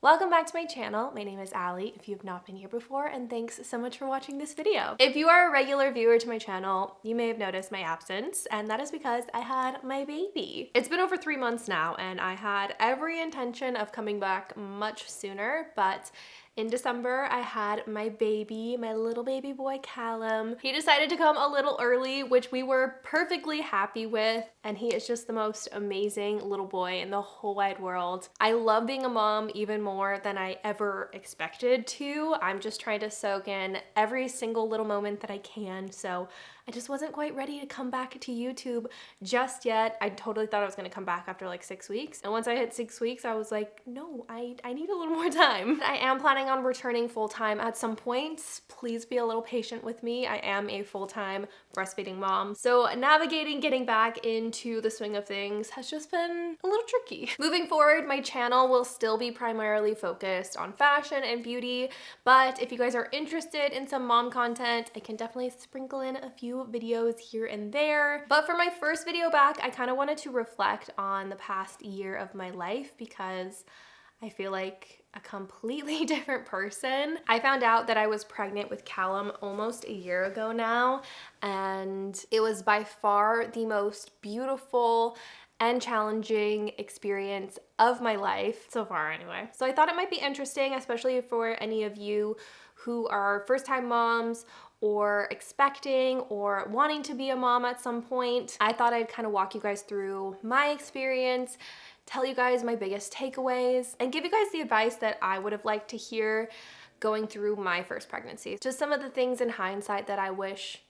Welcome back to my channel. My name is Allie, if you've not been here before, and thanks so much for watching this video. If you are a regular viewer to my channel, you may have noticed my absence, and that is because I had my baby. It's been over 3 months now, and I had every intention of coming back much sooner, but in December, I had my baby, my little baby boy, Callum. He decided to come a little early, which we were perfectly happy with, and he is just the most amazing little boy in the whole wide world. I love being a mom even more than I ever expected to. I'm just trying to soak in every single little moment that I can, so I just wasn't quite ready to come back to YouTube just yet. I totally thought I was gonna come back after like 6 weeks. And once I hit 6 weeks, I was like, no, I need a little more time. I am planning on returning full-time at some point. Please be a little patient with me. I am a full-time breastfeeding mom. So navigating getting back into the swing of things has just been a little tricky. Moving forward, my channel will still be primarily focused on fashion and beauty, but if you guys are interested in some mom content, I can definitely sprinkle in a few videos here and there. But for my first video back, I kind of wanted to reflect on the past year of my life because I feel like a completely different person. I found out that I was pregnant with Callum almost a year ago now, and it was by far the most beautiful and challenging experience of my life so far anyway. So I thought it might be interesting, especially for any of you who are first-time moms or expecting or wanting to be a mom at some point. I thought I'd kind of walk you guys through my experience, tell you guys my biggest takeaways, and give you guys the advice that I would have liked to hear going through my first pregnancy. Just some of the things in hindsight that I wish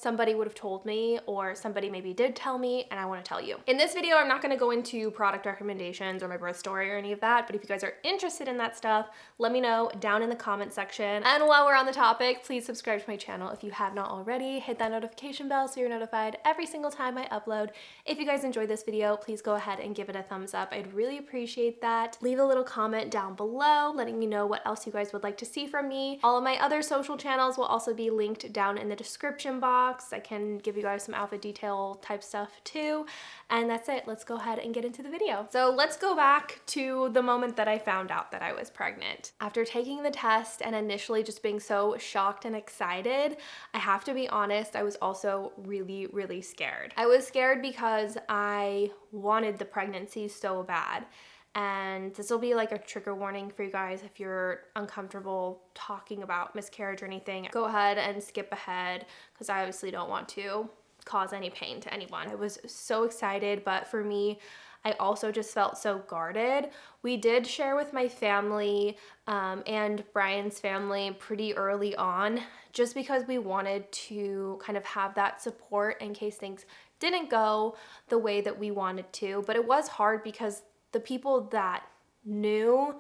somebody would have told me, or somebody maybe did tell me, and I want to tell you. In this video, I'm not going to go into product recommendations or my birth story or any of that, but if you guys are interested in that stuff, let me know down in the comment section. And while we're on the topic, please subscribe to my channel if you have not already. Hit that notification bell so you're notified every single time I upload. If you guys enjoyed this video, please go ahead and give it a thumbs up. I'd really appreciate that. Leave a little comment down below letting me know what else you guys would like to see from me. All of my other social channels will also be linked down in the description box. I can give you guys some outfit detail type stuff too. And that's it. Let's go ahead and get into the video. So let's go back to the moment that I found out that I was pregnant. After taking the test and initially just being so shocked and excited, I have to be honest, I was also really scared. I was scared because I wanted the pregnancy so bad. And this will be like a trigger warning for you guys if you're uncomfortable talking about miscarriage or anything. Go ahead and skip ahead because I obviously don't want to cause any pain to anyone. I was so excited, but for me, I also just felt so guarded. We did share with my family and Brian's family pretty early on, just because we wanted to kind of have that support in case things didn't go the way that we wanted to. But it was hard because the people that knew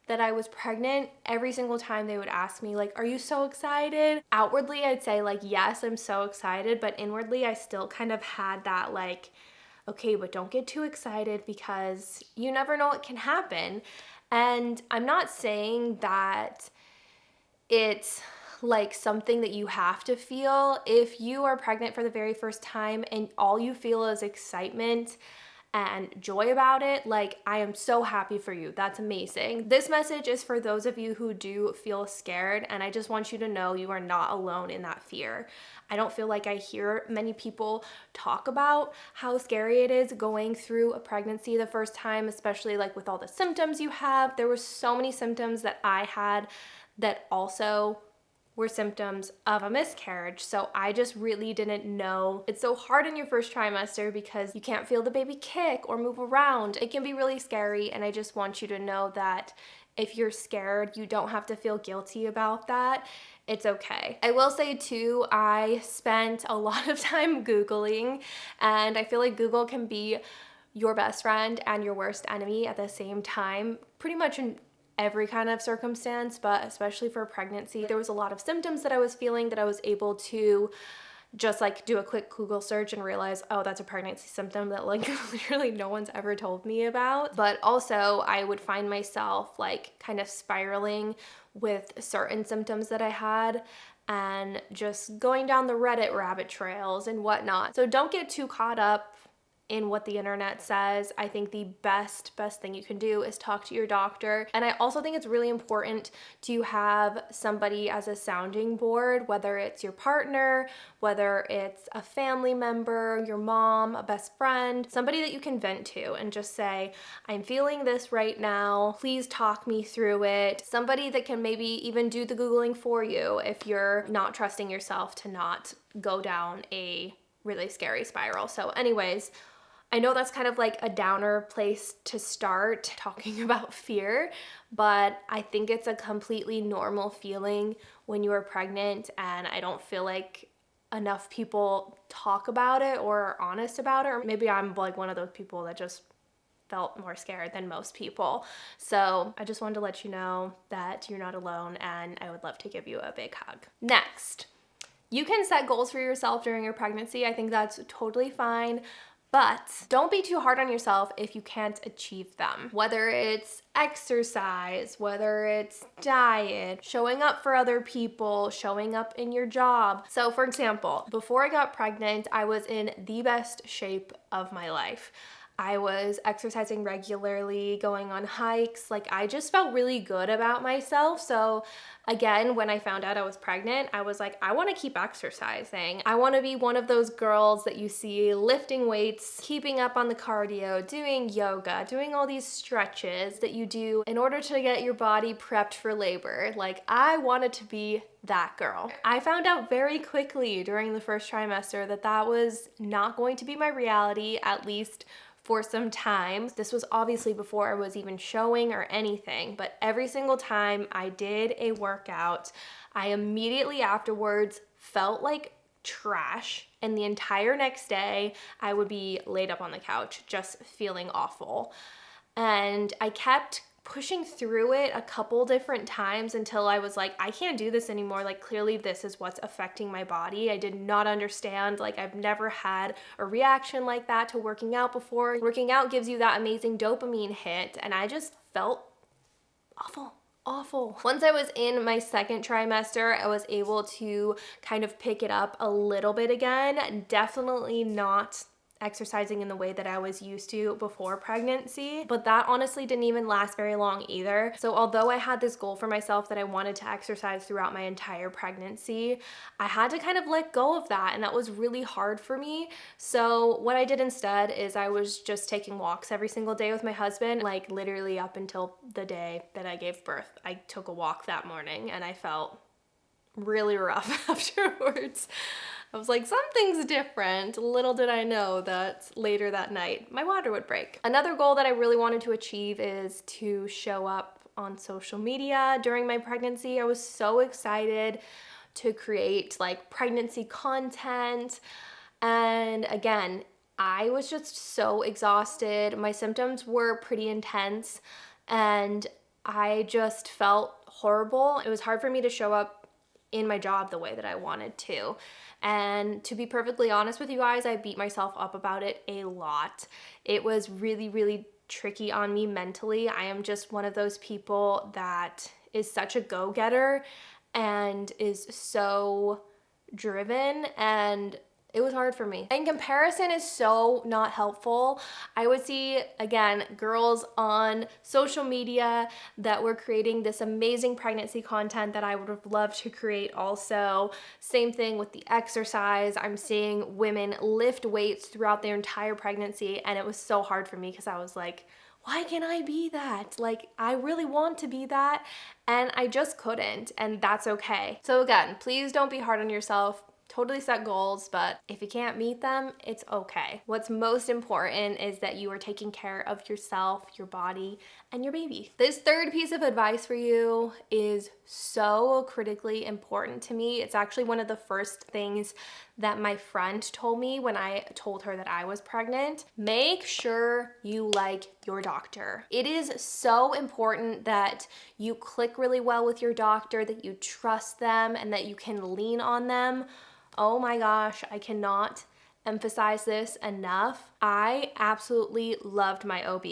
that I was pregnant, every single time they would ask me like, are you so excited? Outwardly, I'd say like, yes, I'm so excited. But inwardly, I still kind of had that like, okay, but don't get too excited because you never know what can happen. And I'm not saying that it's like something that you have to feel. If you are pregnant for the very first time and all you feel is excitement and joy about it, like, I am so happy for you. That's amazing. This message is for those of you who do feel scared, and I just want you to know you are not alone in that fear. I don't feel like I hear many people talk about how scary it is going through a pregnancy the first time, especially like with all the symptoms you have. There were so many symptoms that I had that also were symptoms of a miscarriage. So I just really didn't know. It's so hard in your first trimester because you can't feel the baby kick or move around. It can be really scary, and I just want you to know that if you're scared, you don't have to feel guilty about that. It's okay. I will say too, I spent a lot of time Googling, and I feel like Google can be your best friend and your worst enemy at the same time, pretty much in every kind of circumstance, but especially for pregnancy. There was a lot of symptoms that I was feeling that I was able to just like do a quick Google search and realize, oh, that's a pregnancy symptom that like literally no one's ever told me about. But also I would find myself like kind of spiraling with certain symptoms that I had and just going down the Reddit rabbit trails and whatnot. So don't get too caught up in what the internet says. I think the best thing you can do is talk to your doctor. And I also think it's really important to have somebody as a sounding board, whether it's your partner, whether it's a family member, your mom, a best friend, somebody that you can vent to and just say, I'm feeling this right now. Please talk me through it. Somebody that can maybe even do the Googling for you if you're not trusting yourself to not go down a really scary spiral. So anyways, I know that's kind of like a downer place to start talking about fear, but I think it's a completely normal feeling when you are pregnant, and I don't feel like enough people talk about it or are honest about it. Or maybe I'm like one of those people that just felt more scared than most people. So I just wanted to let you know that you're not alone, and I would love to give you a big hug. Next, you can set goals for yourself during your pregnancy. I think that's totally fine. But don't be too hard on yourself if you can't achieve them. Whether it's exercise, whether it's diet, showing up for other people, showing up in your job. So for example, before I got pregnant, I was in the best shape of my life. I was exercising regularly, going on hikes. Like, I just felt really good about myself. So again, when I found out I was pregnant, I was like, I want to keep exercising. I want to be one of those girls that you see lifting weights, keeping up on the cardio, doing yoga, doing all these stretches that you do in order to get your body prepped for labor. Like, I wanted to be that girl. I found out very quickly during the first trimester that that was not going to be my reality, at least for some time. This was obviously before I was even showing or anything, but every single time I did a workout, I immediately afterwards felt like trash, and the entire next day I would be laid up on the couch just feeling awful. And I kept pushing through it a couple different times until I was like, I can't do this anymore. Like, clearly this is what's affecting my body. I did not understand. Like, I've never had a reaction like that to working out before. Working out gives you that amazing dopamine hit, and I just felt awful. Once I was in my second trimester, I was able to kind of pick it up a little bit again. Definitely not exercising in the way that I was used to before pregnancy, but that honestly didn't even last very long either. So although I had this goal for myself that I wanted to exercise throughout my entire pregnancy, I had to kind of let go of that, and that was really hard for me. So what I did instead is I was just taking walks every single day with my husband, like literally up until the day that I gave birth. I took a walk that morning and I felt really rough afterwards. I was like, something's different. Little did I know that later that night, my water would break. Another goal that I really wanted to achieve is to show up on social media during my pregnancy. I was so excited to create like pregnancy content. And again, I was just so exhausted. My symptoms were pretty intense and I just felt horrible. It was hard for me to show up in my job the way that I wanted to. And to be perfectly honest with you guys, I beat myself up about it a lot. It was really tricky on me mentally. I am just one of those people that is such a go-getter and is so driven, and it was hard for me. And comparison is so not helpful. I would see, again, girls on social media that were creating this amazing pregnancy content that I would have loved to create also. Same thing with the exercise. I'm seeing women lift weights throughout their entire pregnancy, and it was so hard for me because I was like, why can't I be that? Like, I really want to be that, and I just couldn't, and that's okay. So again, please don't be hard on yourself. Totally set goals, but if you can't meet them, it's okay. What's most important is that you are taking care of yourself, your body, and your baby. This third piece of advice for you is so critically important to me. It's actually one of the first things that my friend told me when I told her that I was pregnant. Make sure you like your doctor. It is so important that you click really well with your doctor, that you trust them, and that you can lean on them. Oh my gosh, I cannot emphasize this enough. I absolutely loved my OB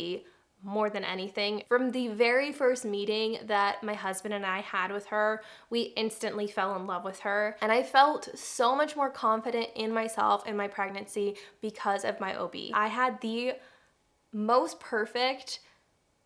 more than anything. From the very first meeting that my husband and I had with her, we instantly fell in love with her. And I felt so much more confident in myself in my pregnancy because of my OB. I had the most perfect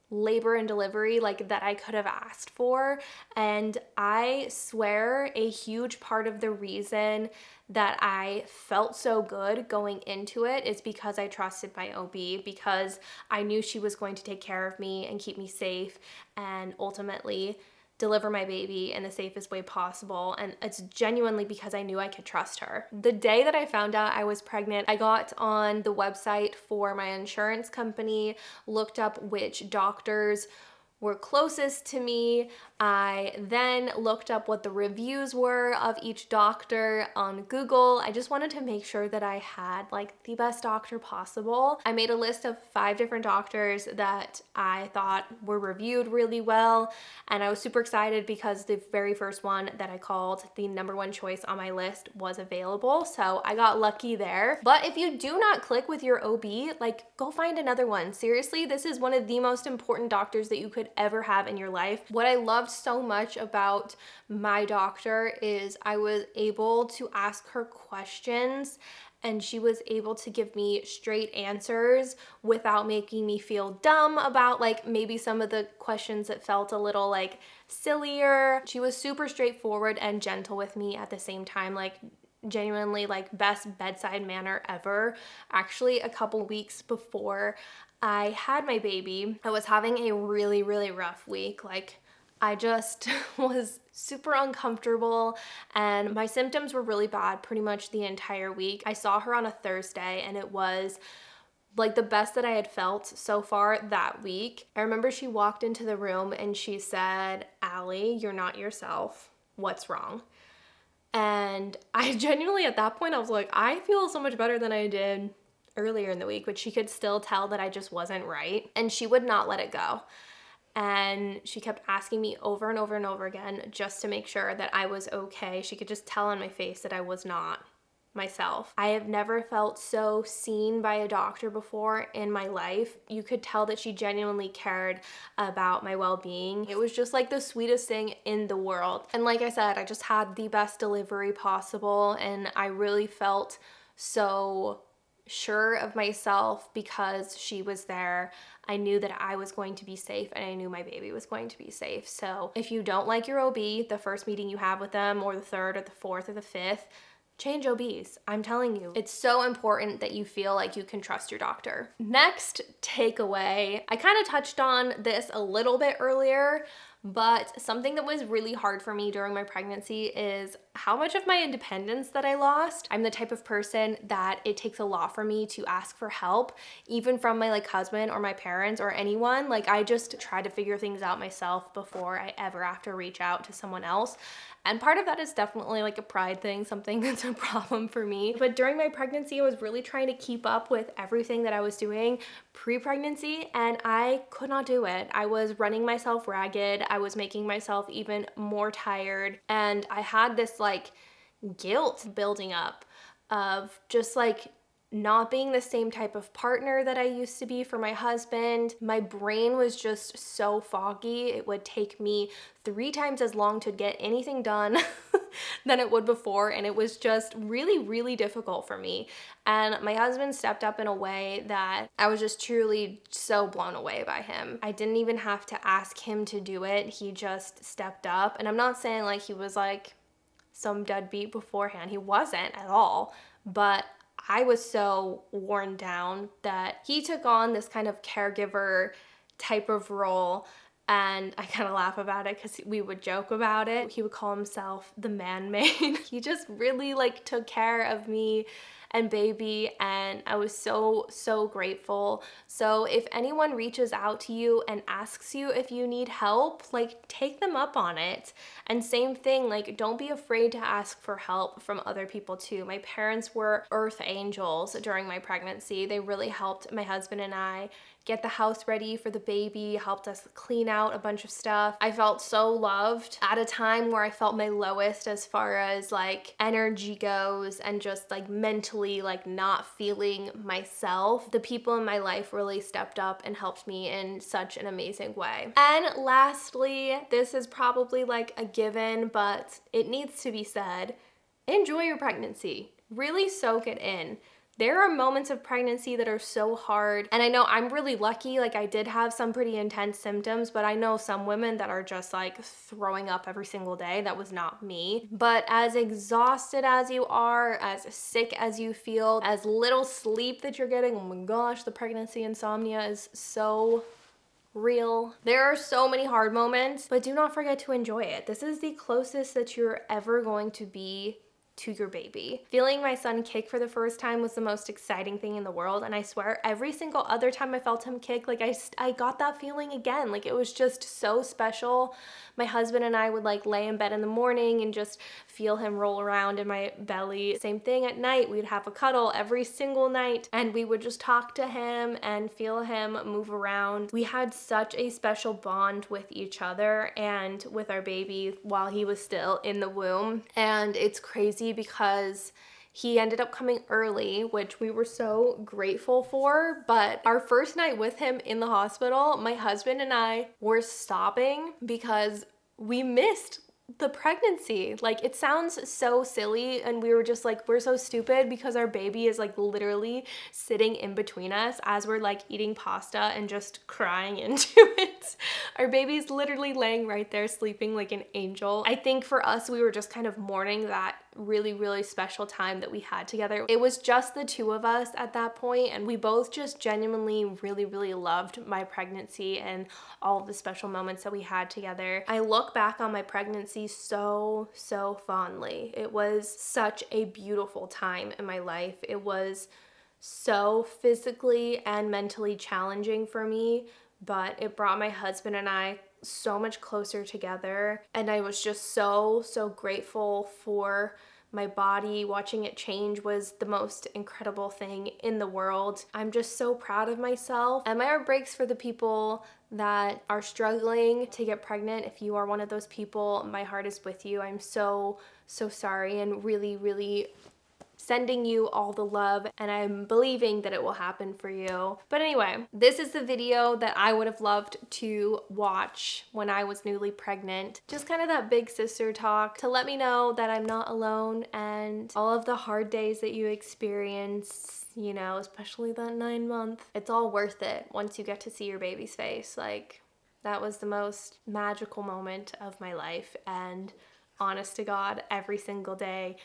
labor and delivery like that I could have asked for, and I swear a huge part of the reason that I felt so good going into it is because I trusted my OB, because I knew she was going to take care of me and keep me safe and ultimately deliver my baby in the safest way possible. And it's genuinely because I knew I could trust her. The day that I found out I was pregnant, I got on the website for my insurance company, looked up which doctors were closest to me. I then looked up what the reviews were of each doctor on Google. I just wanted to make sure that I had like the best doctor possible. I made a list of 5 different doctors that I thought were reviewed really well, and I was super excited because the very first one that I called, the #1 choice on my list, was available. So I got lucky there. But if you do not click with your OB, like, go find another one. Seriously, this is one of the most important doctors that you could ever have in your life. What I loved so much about my doctor is I was able to ask her questions and she was able to give me straight answers without making me feel dumb about like maybe some of the questions that felt a little like sillier. She was super straightforward and gentle with me at the same time, like genuinely like best bedside manner ever. Actually, a couple weeks before I had my baby, I was having a really, really rough week. Like, I just was super uncomfortable and my symptoms were really bad pretty much the entire week. I saw her on a Thursday and it was like the best that I had felt so far that week. I remember she walked into the room and she said, "Allie, you're not yourself. What's wrong?" And I genuinely, at that point, I was like, I feel so much better than I did earlier in the week, but she could still tell that I just wasn't right. And she would not let it go. And she kept asking me over and over and over again just to make sure that I was okay. She could just tell on my face that I was not myself. I have never felt so seen by a doctor before in my life. You could tell that she genuinely cared about my well-being. It was just like the sweetest thing in the world. And like I said, I just had the best delivery possible and I really felt so sure of myself because she was there. I knew that I was going to be safe and I knew my baby was going to be safe. So if you don't like your OB, the first meeting you have with them, or the 3rd or the 4th or the 5th, change OBs. I'm telling you, it's so important that you feel like you can trust your doctor. Next takeaway, I kind of touched on this a little bit earlier, but something that was really hard for me during my pregnancy is how much of my independence that I lost. I'm the type of person that it takes a lot for me to ask for help, even from my like husband or my parents or anyone. Like, I just try to figure things out myself before I ever have to reach out to someone else. And part of that is definitely like a pride thing, something that's a problem for me. But during my pregnancy, I was really trying to keep up with everything that I was doing pre-pregnancy and I could not do it. I was running myself ragged. I was making myself even more tired. And I had this like guilt building up of just like not being the same type of partner that I used to be for my husband. My brain was just so foggy. It would take me 3 times as long to get anything done than it would before. And it was just really, really difficult for me. And my husband stepped up in a way that I was just truly so blown away by him. I didn't even have to ask him to do it. He just stepped up. And I'm not saying like he was like some deadbeat beforehand. He wasn't at all. But I was so worn down that he took on this kind of caregiver type of role, and I kind of laugh about it because we would joke about it. He would call himself the man-maid. He just really like took care of me and baby, and I was so, so grateful. So if anyone reaches out to you and asks you if you need help, like take them up on it. And same thing, like don't be afraid to ask for help from other people too. My parents were earth angels during my pregnancy. They really helped my husband and I get the house ready for the baby, helped us clean out a bunch of stuff. I felt so loved at a time where I felt my lowest as far as like energy goes and just like mentally like not feeling myself. The people in my life really stepped up and helped me in such an amazing way. And lastly, this is probably like a given, but it needs to be said. Enjoy your pregnancy. Really soak it in. There are moments of pregnancy that are so hard, and I know I'm really lucky, like I did have some pretty intense symptoms, but I know some women that are just like throwing up every single day. That was not me. But as exhausted as you are, as sick as you feel, as little sleep that you're getting, oh my gosh, the pregnancy insomnia is so real. There are so many hard moments, but do not forget to enjoy it. This is the closest that you're ever going to be to your baby. Feeling my son kick for the first time was the most exciting thing in the world, and I swear every single other time I felt him kick, like I got that feeling again. Like it was just so special. My husband and I would like lay in bed in the morning and just feel him roll around in my belly. Same thing at night. We'd have a cuddle every single night and we would just talk to him and feel him move around. We had such a special bond with each other and with our baby while he was still in the womb. And it's crazy because he ended up coming early, which we were so grateful for. But our first night with him in the hospital, my husband and I were sobbing because we missed the pregnancy. Like it sounds so silly, and we were just like, we're so stupid because our baby is like literally sitting in between us as we're like eating pasta and just crying into it. Our baby's literally laying right there sleeping like an angel. I think for us, we were just kind of mourning that really special time that we had together. It was just the two of us at that point, and we both just genuinely really loved my pregnancy and all of the special moments that we had together. I look back on my pregnancy so fondly. It was such a beautiful time in my life. It was so physically and mentally challenging for me, but it brought my husband and I so much closer together, and I was just so grateful for my body. Watching it change was the most incredible thing in the world. I'm just so proud of myself, and my heart breaks for the people that are struggling to get pregnant. If you are one of those people, my heart is with you. I'm so sorry, and really sending you all the love, and I'm believing that it will happen for you. But anyway, this is the video that I would have loved to watch when I was newly pregnant. Just kind of that big sister talk to let me know that I'm not alone, and all of the hard days that you experience, you know, especially that 9-month, it's all worth it once you get to see your baby's face. Like, that was the most magical moment of my life, and honest to God, every single day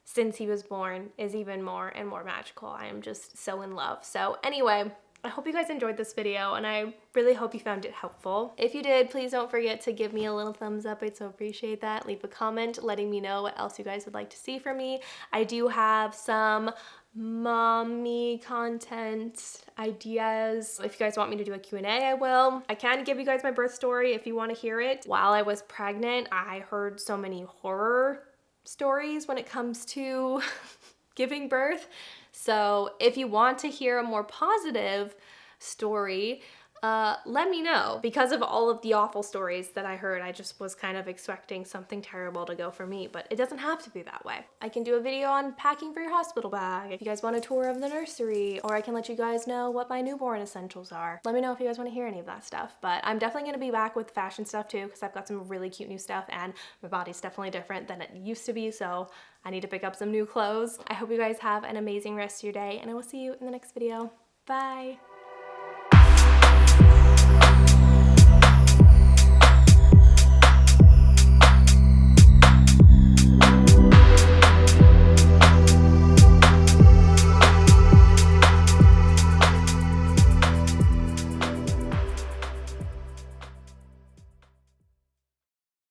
since he was born is even more and more magical. I am just so in love. So anyway, I hope you guys enjoyed this video, and I really hope you found it helpful. If you did, please don't forget to give me a little thumbs up. I'd so appreciate that. Leave a comment letting me know what else you guys would like to see from me. I do have some mommy content ideas. If you guys want me to do a Q&A, I will. I can give you guys my birth story if you want to hear it. While I was pregnant, I heard so many horror stories when it comes to giving birth. So if you want to hear a more positive story, let me know. Because of all of the awful stories that I heard, I just was kind of expecting something terrible to go for me, but it doesn't have to be that way. I can do a video on packing for your hospital bag if you guys want a tour of the nursery, or I can let you guys know what my newborn essentials are. Let me know if you guys want to hear any of that stuff. But I'm definitely going to be back with fashion stuff too, because I've got some really cute new stuff, and my body's definitely different than it used to be, so I need to pick up some new clothes. I hope you guys have an amazing rest of your day, and I will see you in the next video. Bye!